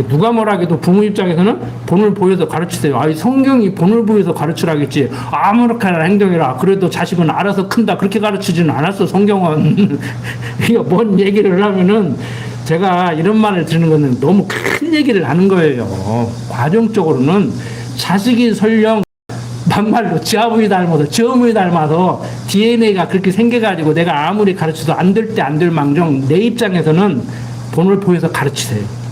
누가 뭐라해도 부모 입장에서는 본을 보여서 가르치세요. 아, 성경이 본을 보여서 가르치라겠지. 아무렇게나 행동이라. 그래도 자식은 알아서 큰다. 그렇게 가르치지는 않았어, 성경은. 이거 뭔 얘기를 하면은 제가 이런 말을 드리는 거는 너무 큰 얘기를 하는 거예요. 과정적으로는 자식이 설령 막말로 지 아버지 닮아서 지 어머니 닮아서 DNA가 그렇게 생겨가지고 내가 아무리 가르쳐도 안 될 때 안 될 망정 내 입장에서는 본을 보여서 가르치세요.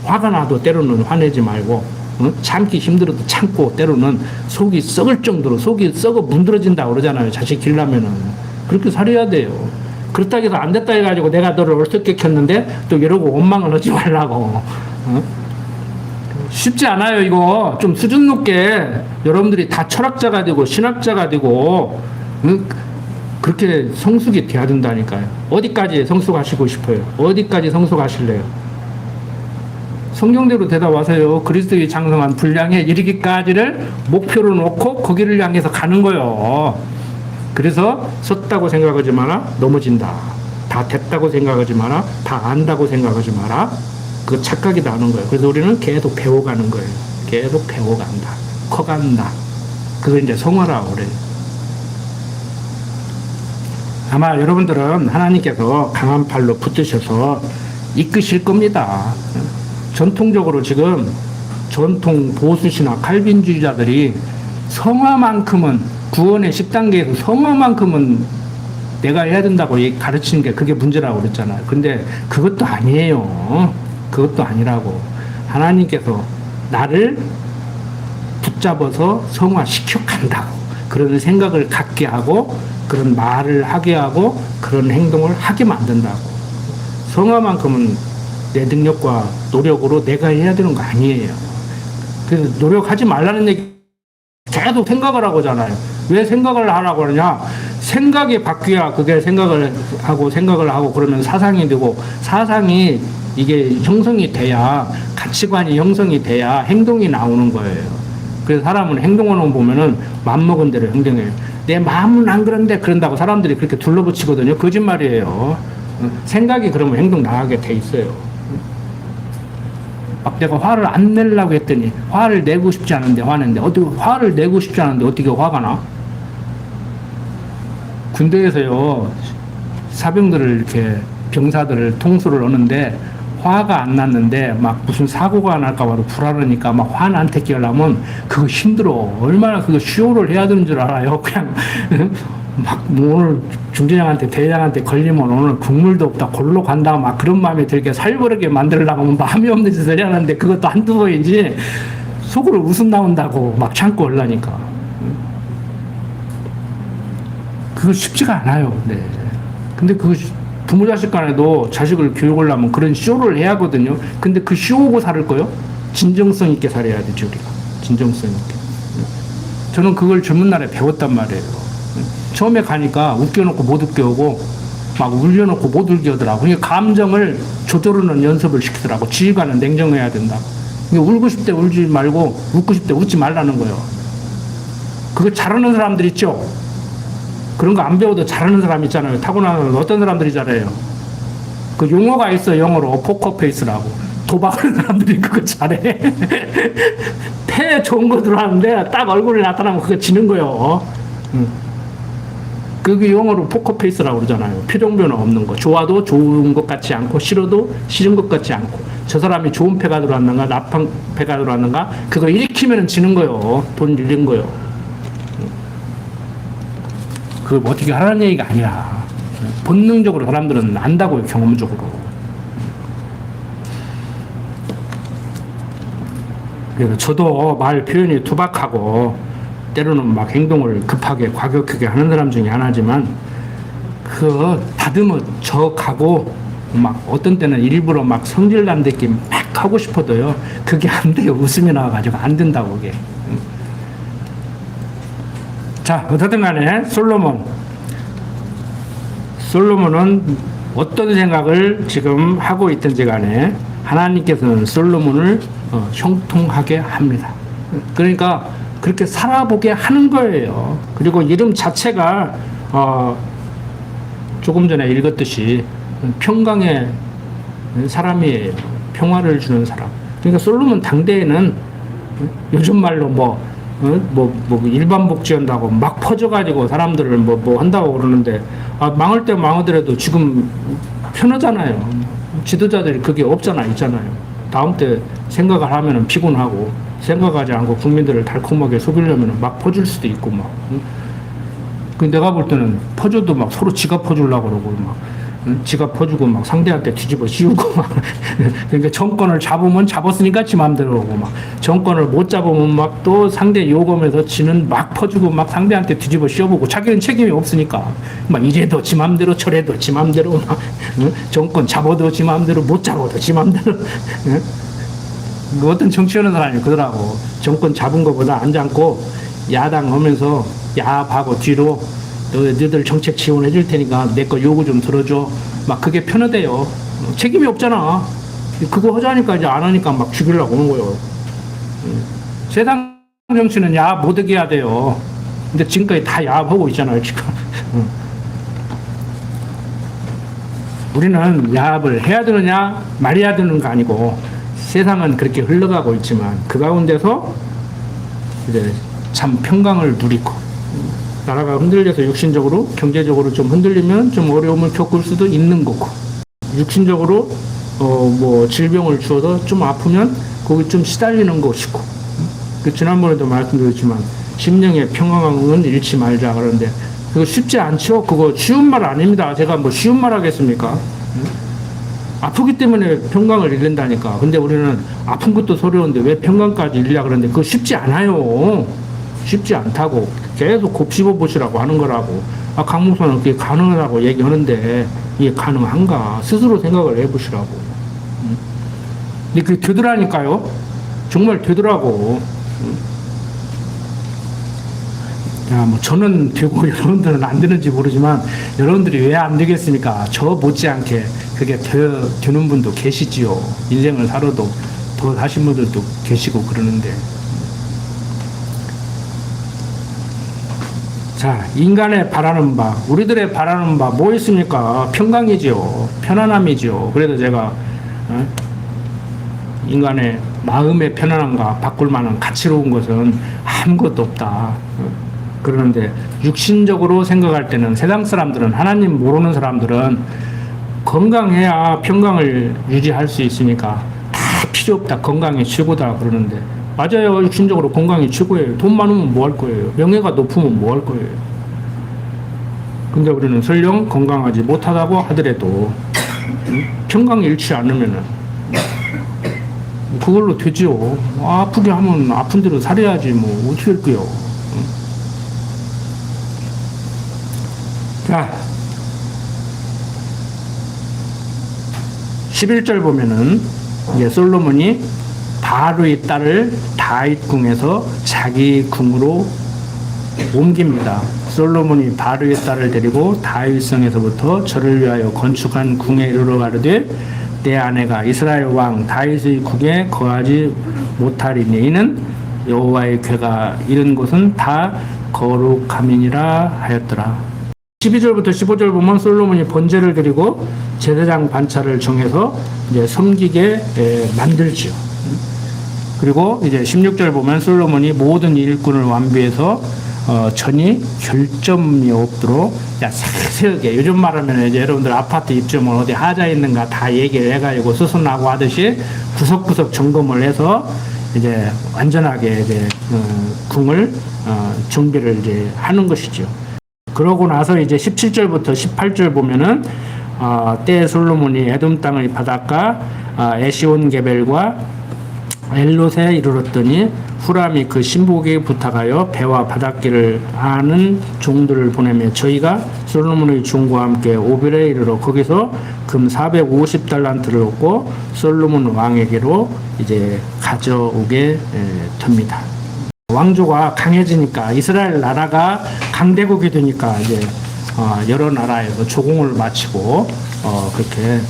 화가 나도 때로는 화내지 말고, 참기 힘들어도 참고, 때로는 속이 썩을 정도로 속이 썩어 문드러진다고 그러잖아요. 자식 길려면은 그렇게 살아야 돼요. 그렇다고 해서 안 됐다 해가지고 내가 너를 어떻게 켰는데 또 이러고 원망을 하지 말라고. 쉽지 않아요. 이거 좀 수준 높게 여러분들이 다 철학자가 되고 신학자가 되고 그렇게 성숙이 돼야 된다니까요. 어디까지 성숙하시고 싶어요? 어디까지 성숙하실래요? 성경대로 대답하세요. 그리스도의 장성한 분량에 이르기까지를 목표로 놓고 거기를 향해서 가는 거예요. 그래서 섰다고 생각하지 마라. 넘어진다. 다 됐다고 생각하지 마라. 다 안다고 생각하지 마라. 그 착각이 나는 거예요. 그래서 우리는 계속 배워가는 거예요. 계속 배워간다. 커간다. 그걸 이제 성화라고 그래요. 아마 여러분들은 하나님께서 강한 팔로 붙드셔서 이끄실 겁니다. 전통적으로 지금 전통 보수시나 칼빈주의자들이 성화만큼은 구원의 10단계에서 성화만큼은 내가 해야 된다고 가르치는 게 그게 문제라고 그랬잖아요. 근데 그것도 아니에요. 그것도 아니라고. 하나님께서 나를 붙잡아서 성화시켜 간다고. 그런 생각을 갖게 하고 그런 말을 하게 하고 그런 행동을 하게 만든다고. 성화만큼은 내 능력과 노력으로 내가 해야 되는 거 아니에요. 그래서 노력하지 말라는 얘기 계속 생각을 하고 하잖아요. 왜 생각을 하라고 그러냐? 생각이 바뀌어야 그게 생각을 하고 그러면 사상이 되고 사상이 이게 형성이 돼야 가치관이 형성이 돼야 행동이 나오는 거예요. 그래서 사람은 행동하는 거 보면은 맘먹은 대로 행동해요. 내 마음은 안 그런데 그런다고 사람들이 그렇게 둘러붙이거든요. 거짓말이에요. 생각이 그러면 행동 나가게 돼 있어요. 막 내가 화를 안 내려고 했더니 화를 내고 싶지 않은데 화냈는데 어떻게 화를 내고 싶지 않은데 어떻게 화가 나? 군대에서요 사병들을 이렇게 병사들을 통수를 하는데 화가 안 났는데 막 무슨 사고가 날까 봐 불안하니까 막 화나한테 끼려면 그거 힘들어. 얼마나 그거 쇼를 해야 되는 줄 알아요. 그냥 막 오늘 중대장한테 대장한테 걸리면 오늘 국물도 없다 골로 간다 막 그런 마음이 들게 살벌하게 만들려고 하면 마음이 없는 짓을 해야 하는데 그것도 한두 번이지 속으로 웃음 나온다고 막 참고 하려니까 그거 쉽지가 않아요. 네. 근데 그거 부모 자식 간에도 자식을 교육을 하면 그런 쇼를 해야 하거든요. 근데 그 쇼고 살을 거요? 진정성 있게 살아야 되죠, 우리가. 진정성 있게. 저는 그걸 젊은 날에 배웠단 말이에요. 처음에 가니까 웃겨놓고 못 웃겨오고, 막 울려놓고 못 울겨오더라고. 그러니까 감정을 조절하는 연습을 시키더라고. 지휘관은 냉정해야 된다. 그러니까 울고 싶을 때 울지 말고, 웃고 싶을 때 웃지 말라는 거예요. 그거 잘하는 사람들 있죠? 그런 거 안 배워도 잘하는 사람 있잖아요. 타고나는 어떤 사람들이 잘해요. 그 용어가 있어 영어로 포커페이스라고. 도박하는 사람들이 그거 잘해. 패 좋은 거 들어왔는데 딱 얼굴에 나타나면 그거 지는 거요. 그게 영어로 포커페이스라고 그러잖아요. 표정 변화 없는 거. 좋아도 좋은 것 같지 않고 싫어도 싫은 것 같지 않고. 저 사람이 좋은 패가 들어왔는가 나쁜 패가 들어왔는가 그거 일으키면 지는 거요. 돈 잃는 거요. 그걸 어떻게 하라는 얘기가 아니라 본능적으로 사람들은 안다고요. 경험적으로. 그래서 저도 말 표현이 투박하고 때로는 막 행동을 급하게 과격하게 하는 사람 중에 하나지만 그 다듬어 져가고 막 어떤 때는 일부러 막 성질난 느낌 막 하고 싶어도요. 그게 안 돼요. 웃음이 나와가지고 안 된다고 그게. 자, 어떻든 간에 솔로몬은 어떤 생각을 지금 하고 있든지 간에 하나님께서는 솔로몬을 형통하게 합니다. 그러니까 그렇게 살아보게 하는 거예요. 그리고 이름 자체가 조금 전에 읽었듯이 평강의 사람이에요. 평화를 주는 사람. 그러니까 솔로몬 당대에는 요즘 말로 일반 복지한다고 막 퍼져가지고 사람들을 뭐 한다고 그러는데, 망할 때 망하더라도 지금 편하잖아요. 지도자들이 그게 있잖아요. 다음 때 생각을 하면은 피곤하고, 생각하지 않고 국민들을 달콤하게 속이려면 막 퍼줄 수도 있고, 막. 그 내가 볼 때는 퍼줘도 막 서로 지가 퍼주려고 그러고, 막. 지가 퍼주고 막 상대한테 뒤집어 씌우고 막 그러니까 정권을 잡으면 잡았으니까 지 맘대로 오고 막 정권을 못 잡으면 막 또 상대 요금에서 지는 막 퍼주고 막 상대한테 뒤집어 씌워보고 자기는 책임이 없으니까 막 이래도 지 맘대로 저래도 지 맘대로 막 정권 잡아도 지 맘대로 못 잡아도 지 맘대로 어떤 정치하는 사람이 그러더라고. 정권 잡은 것보다 안 잡고 야당하면서 야합하고 뒤로 너희들 정책 지원해 줄 테니까 내 거 요구 좀 들어줘. 막 그게 편하대요. 책임이 없잖아. 그거 하자니까 이제 안 하니까 막 죽이려고 오는 거예요. 세상 정치는 야합 못하게 해야 돼요. 근데 지금까지 다 야합하고 있잖아요, 지금. 우리는 야합을 해야 되느냐, 말해야 되는 거 아니고, 세상은 그렇게 흘러가고 있지만, 그 가운데서 이제 참 평강을 누리고, 나라가 흔들려서 육신적으로, 경제적으로 좀 흔들리면 좀 어려움을 겪을 수도 있는 거고, 육신적으로, 질병을 주어서 좀 아프면 거기 좀 시달리는 것이고, 지난번에도 말씀드렸지만, 심령의 평강은 잃지 말자 그러는데, 그거 쉽지 않죠? 그거 쉬운 말 아닙니다. 제가 뭐 쉬운 말 하겠습니까? 아프기 때문에 평강을 잃는다니까. 근데 우리는 아픈 것도 서러운데 왜 평강까지 잃으려고 그러는데, 그거 쉽지 않아요. 쉽지 않다고. 계속 곱씹어 보시라고 하는 거라고. 강 목사는 그게 가능하다고 얘기하는데 이게 가능한가 스스로 생각을 해보시라고. 근데 그게 되더라니까요. 정말 되더라고. 야, 저는 되고 여러분들은 안 되는지 모르지만 여러분들이 왜 안 되겠습니까? 저 못지않게 그게 되는 분도 계시지요. 인생을 살아도 더 하신 분들도 계시고 그러는데. 자, 인간의 바라는 바, 우리들의 바라는 바 뭐 있습니까? 평강이지요. 편안함이지요. 그래도 제가 인간의 마음의 편안함과 바꿀 만한 가치로운 것은 아무것도 없다. 그러는데 육신적으로 생각할 때는 세상 사람들은, 하나님 모르는 사람들은 건강해야 평강을 유지할 수 있으니까 다 필요 없다. 건강이 최고다 그러는데, 맞아요. 육신적으로 건강이 최고예요. 돈 많으면 뭐 할 거예요? 명예가 높으면 뭐 할 거예요? 근데 우리는 설령 건강하지 못하다고 하더라도 평강이 잃지 않으면은 그걸로 되지요. 아프게 하면 아픈 대로 살아야지 뭐 어떻게 할게요. 자, 11절 보면은 이제 솔로몬이 바로의 딸을 다윗 궁에서 자기 궁으로 옮깁니다. 솔로몬이 바로의 딸을 데리고 다윗성에서부터 저를 위하여 건축한 궁에 이르러 가르되 내 아내가 이스라엘 왕 다윗의 궁에 거하지 못하리니 이는 여호와의 궤가 이른 곳은 다 거룩함이니라 하였더라. 12절부터 15절 보면 솔로몬이 번제를 드리고 제사장 반차를 정해서 이제 섬기게 만들지요. 그리고 이제 16절 보면 솔로몬이 모든 일꾼을 완비해서 전이 결점이 없도록 세세하게, 요즘 말하면 이제 여러분들 아파트 입주면 어디 하자 있는가 다 얘기를 해가지고 수선하고 하듯이 구석구석 점검을 해서 이제 완전하게 이제 궁을 정비를 이제 하는 것이죠. 그러고 나서 이제 17절부터 18절 보면은 때 솔로몬이 에돔 땅의 바닷가 에시온 게벨과 엘롯에 이르렀더니 후람이 그 신복에게 부탁하여 배와 바닷길을 아는 종들을 보내며 저희가 솔로몬의 종과 함께 오빌에 이르러 거기서 금 450달란트를 얻고 솔로몬 왕에게로 이제 가져오게 됩니다. 왕조가 강해지니까, 이스라엘 나라가 강대국이 되니까 이제 여러 나라에서 조공을 마치고 그렇게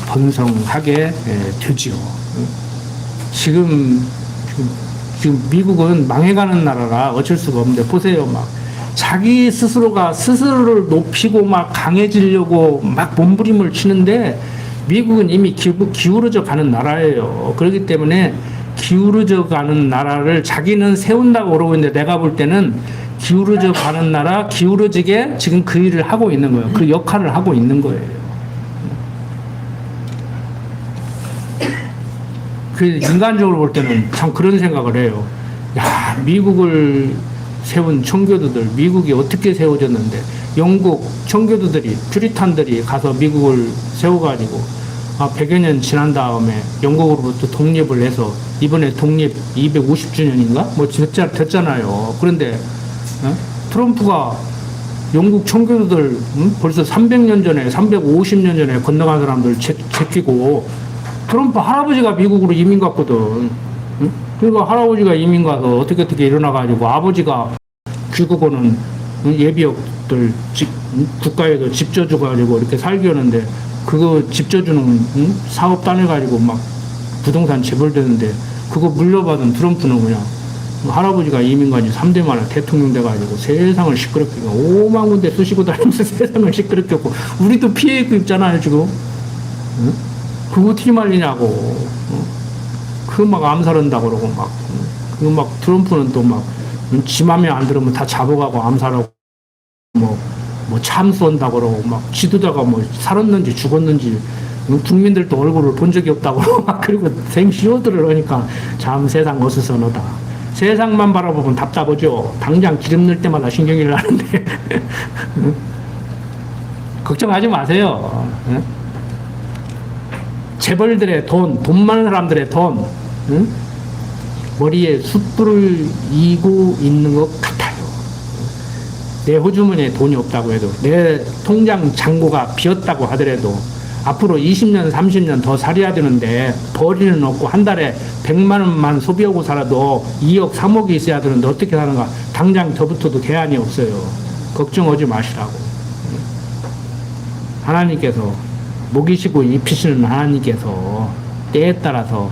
번성하게 되지요. 지금 미국은 망해가는 나라라 어쩔 수가 없는데, 보세요. 막 자기 스스로가 스스로를 높이고 막 강해지려고 막 몸부림을 치는데, 미국은 이미 기울어져 가는 나라예요. 그렇기 때문에 기울어져 가는 나라를 자기는 세운다고 그러고 있는데, 내가 볼 때는 기울어져 가는 나라, 기울어지게 지금 그 일을 하고 있는 거예요. 그 역할을 하고 있는 거예요. 그 인간적으로 볼 때는 참 그런 생각을 해요. 야, 미국을 세운 청교도들, 미국이 어떻게 세워졌는데, 영국 청교도들이, 퓨리탄들이 가서 미국을 세워가지고 100여 년 지난 다음에 영국으로부터 독립을 해서 이번에 독립 250주년인가? 뭐 됐잖아요. 그런데 트럼프가 영국 청교도들 벌써 300년 전에, 350년 전에 건너간 사람들 제끼고, 트럼프 할아버지가 미국으로 이민 갔거든. 그러니까 할아버지가 이민 가서 어떻게 일어나가지고 아버지가 귀국오는 예비역들 국가에서 집 져줘가지고 이렇게 살게 하는데, 그거 집 져주는 사업 따내가지고 막 부동산 재벌되는데, 그거 물려받은 트럼프는 그냥 할아버지가 이민 간지 3대 만에 대통령 돼가지고 세상을 시끄럽게 5만 군데 쑤시고 다니면서 세상을 시끄럽게 했고, 우리도 피해 입고 있잖아요 지금. 그거 어떻게 말리냐고. 그거 막 암살한다고 그러고 막. 그거 막 트럼프는 또 막 지 맘에 안 들으면 다 잡아가고 암살하고 뭐 참수한다고 그러고 막 지도자가 뭐 살았는지 죽었는지 국민들도 얼굴을 본 적이 없다고 그러고 막, 그리고 생시어들을 하니까 참 세상 어수선하다. 세상만 바라보면 답답하죠. 당장 기름 넣을 때마다 신경이 나는데 걱정하지 마세요. 재벌들의 돈 많은 사람들의 돈, 머리에 숯불을 이고 있는 것 같아요. 내 호주머니에 돈이 없다고 해도, 내 통장 잔고가 비었다고 하더라도 앞으로 20년, 30년 더 살아야 되는데 벌이는 없고 한 달에 100만 원만 소비하고 살아도 2억, 3억이 있어야 되는데 어떻게 사는가? 당장 저부터도 대안이 없어요. 걱정하지 마시라고. 하나님께서, 먹이시고 입히시는 하나님께서 때에 따라서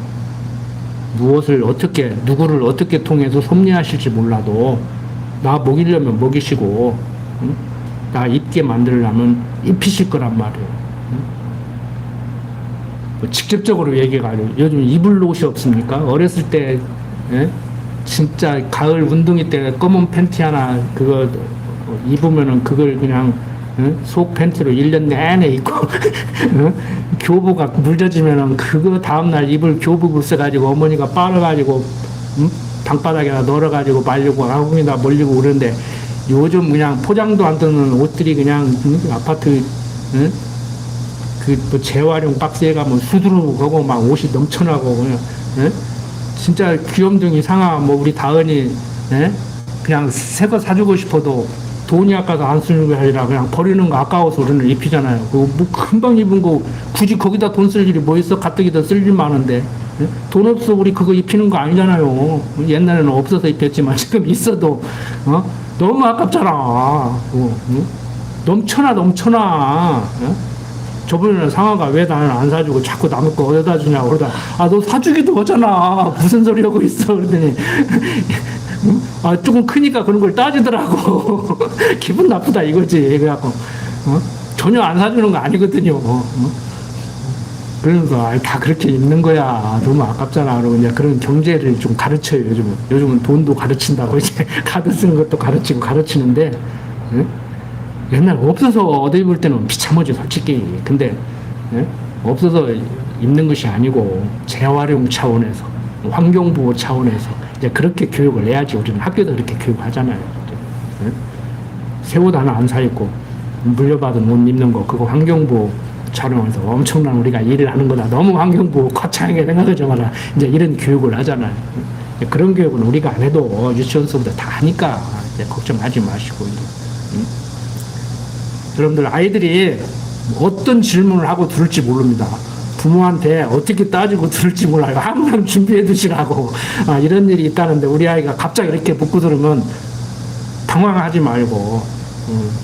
무엇을 어떻게, 누구를 어떻게 통해서 섭리하실지 몰라도 나 먹이려면 먹이시고, 응? 나 입게 만들려면 입히실 거란 말이에요. 응? 뭐 직접적으로 얘기가 아니고 요즘 입을 옷이 없습니까? 어렸을 때 예? 진짜 가을 운동회 때 검은 팬티 하나 그거 입으면은 그걸 그냥 속 팬티로 1년 내내 입고 교복가 물젖으면은 그거 다음날 입을 교복을 써가지고 어머니가 빨아가지고 방바닥에다 널어가지고 말리고 아궁이나 몰리고 그러는데 요즘 그냥 포장도 안 되는 옷들이 그냥 아파트 그뭐 재활용 박스에 가면 수두룩 하고 막 옷이 넘쳐나고 그냥 진짜 귀염둥이 상아 뭐 우리 다은이 그냥 새 거 사주고 싶어도 돈이 아까서 안 쓰는 게 아니라 그냥 버리는 거 아까워서 우리는 입히잖아요. 뭐 금방 입은 거 굳이 거기다 돈 쓸 일이 뭐 있어? 가뜩이다 쓸 일 많은데 돈 없어 우리 그거 입히는 거 아니잖아요. 옛날에는 없어서 입혔지만 지금 있어도 너무 아깝잖아. 넘쳐나. 저번에는 상아가 왜 나는 안 사주고 자꾸 남의 거 어디다 주냐고 그러다 너 사주기도 하잖아. 무슨 소리 하고 있어. 그러더니 조금 크니까 그런 걸 따지더라고. 기분 나쁘다 이거지. 그래갖고 전혀 안 사주는 거 아니거든요. 그러면서 다 그렇게 입는 거야. 너무 아깝잖아. 그러고 이제 그런 경제를 좀 가르쳐요. 요즘은 돈도 가르친다고 이제 카드 쓰는 것도 가르치고 가르치는데 옛날 없어서 얻어 입을 때는 비참하죠 솔직히. 근데 없어서 입는 것이 아니고 재활용 차원에서 환경보호 차원에서 이제 그렇게 교육을 해야지. 우리는 학교도 그렇게 교육하잖아요. 새 옷 하나 안 사 입고 물려받은 옷 입는 거 그거 환경보호 차원에서 엄청난 우리가 일을 하는 거다. 너무 환경보호 거창하게 생각하지 마라. 이제 이런 교육을 하잖아요. 그런 교육은 우리가 안 해도 유치원서부터 다 하니까 이제 걱정하지 마시고. 여러분들 아이들이 어떤 질문을 하고 들을지 모릅니다. 부모한테 어떻게 따지고 들을지 몰라요. 항상 준비해 두시라고. 이런 일이 있다는데 우리 아이가 갑자기 이렇게 묻고 들으면 당황하지 말고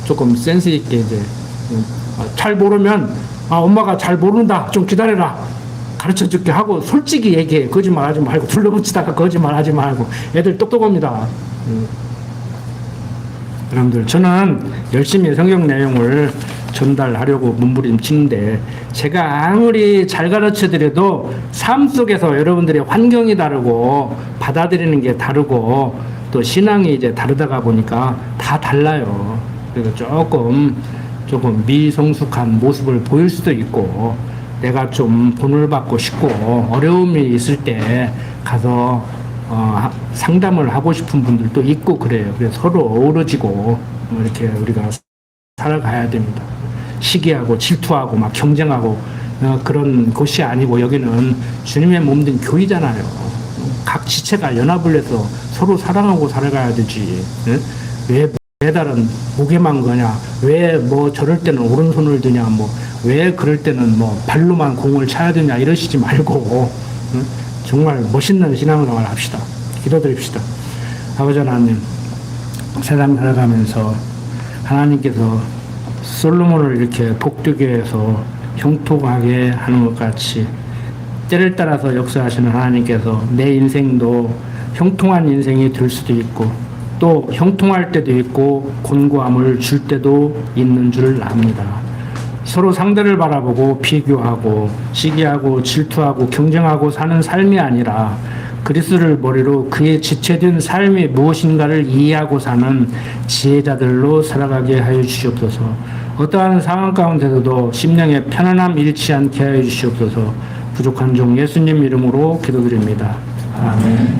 조금 센스 있게 이제 잘 모르면 엄마가 잘 모른다 좀 기다려라 가르쳐 줄게 하고 솔직히 얘기해. 거짓말 하지 말고 둘러붙이다가 거짓말 하지 말고. 애들 똑똑합니다. 여러분들 저는 열심히 성경 내용을 전달하려고 몸부림치는데 제가 아무리 잘 가르쳐드려도 삶 속에서 여러분들의 환경이 다르고 받아들이는 게 다르고 또 신앙이 이제 다르다가 보니까 다 달라요. 그래서 조금 미성숙한 모습을 보일 수도 있고 내가 좀 돈을 받고 싶고 어려움이 있을 때 가서 상담을 하고 싶은 분들도 있고 그래요. 그래서 서로 어우러지고 이렇게 우리가 살아가야 됩니다. 시기하고 질투하고 막 경쟁하고 그런 곳이 아니고 여기는 주님의 몸된 교회잖아요. 각 지체가 연합을 해서 서로 사랑하고 살아가야 되지. 왜 매달은 무게만 거냐? 왜 뭐 저럴 때는 오른손을 드냐? 뭐 왜 그럴 때는 뭐 발로만 공을 차야 되냐? 이러시지 말고 정말 멋있는 신앙생활 합시다. 기도드립시다. 아버지 하나님, 세상 살아가면서 하나님께서 솔로몬을 이렇게 복되게 해서 형통하게 하는 것 같이 때를 따라서 역사하시는 하나님께서 내 인생도 형통한 인생이 될 수도 있고 또 형통할 때도 있고 곤고함을 줄 때도 있는 줄 압니다. 서로 상대를 바라보고 비교하고 시기하고 질투하고 경쟁하고 사는 삶이 아니라 그리스도를 머리로 그의 지체된 삶이 무엇인가를 이해하고 사는 지혜자들로 살아가게 하여 주시옵소서. 어떠한 상황 가운데서도 심령의 편안함 잃지 않게 하여 주시옵소서. 부족한 종 예수님 이름으로 기도드립니다. 아멘.